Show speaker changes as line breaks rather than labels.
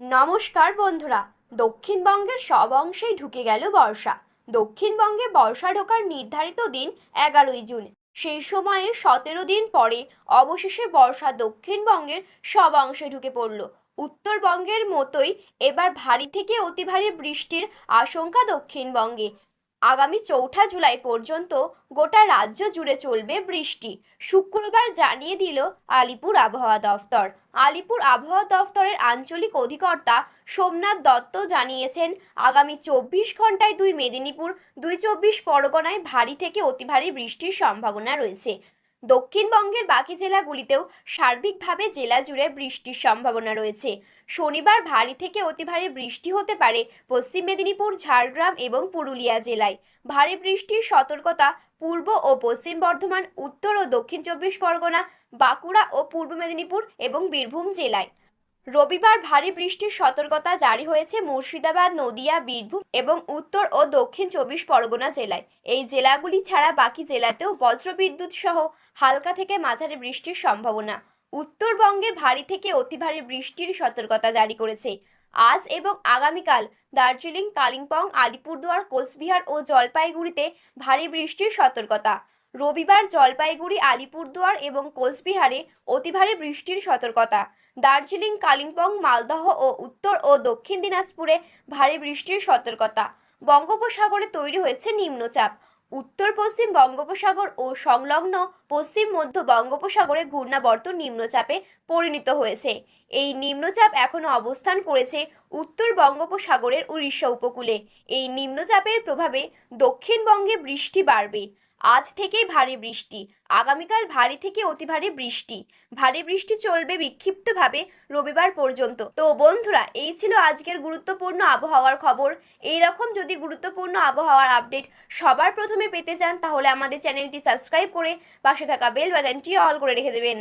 নমস্কার বন্ধুরা। দক্ষিণবঙ্গের সব অংশেই ঢুকে গেল বর্ষা। দক্ষিণবঙ্গে বর্ষা ঢোকার নির্ধারিত দিন 11ই জুন। সেই সময়ে 17 দিন পরে অবশেষে বর্ষা দক্ষিণবঙ্গের সব অংশে ঢুকে পড়ল। উত্তরবঙ্গের মতোই এবার ভারী থেকে অতি ভারী বৃষ্টির আশঙ্কা দক্ষিণবঙ্গে। আগামী 4 জুলাই পর্যন্ত গোটা রাজ্য জুড়ে চলবে বৃষ্টি, শুক্রবার জানিয়ে দিল আলিপুর আবহাওয়া দফতর। আলিপুর আবহাওয়া দফতরের আঞ্চলিক অধিকর্তা সোমনাথ দত্ত জানিয়েছেন, আগামী 24 ঘন্টায় দুই মেদিনীপুর, দুই চব্বিশ পরগনায় ভারী থেকে অতি ভারী বৃষ্টির সম্ভাবনা রয়েছে। দক্ষিণবঙ্গের বাকি জেলাগুলিতেও সার্বিকভাবে জেলা জুড়ে বৃষ্টির সম্ভাবনা রয়েছে। শনিবার ভারী থেকে অতি ভারী বৃষ্টি হতে পারে পশ্চিম মেদিনীপুর, ঝাড়গ্রাম এবং পুরুলিয়া জেলায়। ভারী বৃষ্টির সতর্কতা পূর্ব ও পশ্চিম বর্ধমান, উত্তর ও দক্ষিণ চব্বিশ পরগনা, বাঁকুড়া ও পূর্ব মেদিনীপুর এবং বীরভূম জেলায়। রবিবার ভারী বৃষ্টির সতর্কতা জারি হয়েছে মুর্শিদাবাদ, নদিয়া, বীরভূম এবং উত্তর ও দক্ষিণ চব্বিশ পরগনা জেলায়। এই জেলাগুলি ছাড়া বাকি জেলাতেও বজ্রবিদ্যুৎ সহ হালকা থেকে মাঝারি বৃষ্টির সম্ভাবনা। উত্তরবঙ্গের ভারী থেকে অতি ভারী বৃষ্টির সতর্কতা জারি করেছে। আজ এবং আগামীকাল দার্জিলিং, কালিম্পং, আলিপুরদুয়ার, কোচবিহার ও জলপাইগুড়িতে ভারী বৃষ্টির সতর্কতা। রবিবার জলপাইগুড়ি, আলিপুরদুয়ার এবং কোচবিহারে অতি ভারী বৃষ্টির সতর্কতা। দার্জিলিং, কালিম্পং, মালদহ ও উত্তর ও দক্ষিণ দিনাজপুরে ভারী বৃষ্টির সতর্কতা। বঙ্গোপসাগরে তৈরি হয়েছে নিম্নচাপ। উত্তর পশ্চিম বঙ্গোপসাগর ও সংলগ্ন পশ্চিম মধ্য বঙ্গোপসাগরে ঘূর্ণাবর্ত নিম্নচাপে পরিণত হয়েছে। এই নিম্নচাপ এখনো অবস্থান করেছে উত্তর বঙ্গোপসাগরের উড়িষ্যা উপকূলে। এই নিম্নচাপের প্রভাবে দক্ষিণবঙ্গে বৃষ্টি বাড়বে। আজ থেকেই ভারী বৃষ্টি, আগামীকাল ভারী থেকে অতি ভারী বৃষ্টি। ভারী বৃষ্টি চলবে বিক্ষিপ্তভাবে রবিবার পর্যন্ত। তো বন্ধুরা, এই ছিল আজকের গুরুত্বপূর্ণ আবহাওয়ার খবর। এই রকম যদি গুরুত্বপূর্ণ আবহাওয়ার আপডেট সবার প্রথমে পেতে চান, তাহলে আমাদের চ্যানেলটি সাবস্ক্রাইব করে পাশে থাকা বেল বাটনটি অল করে রেখে দেবেন।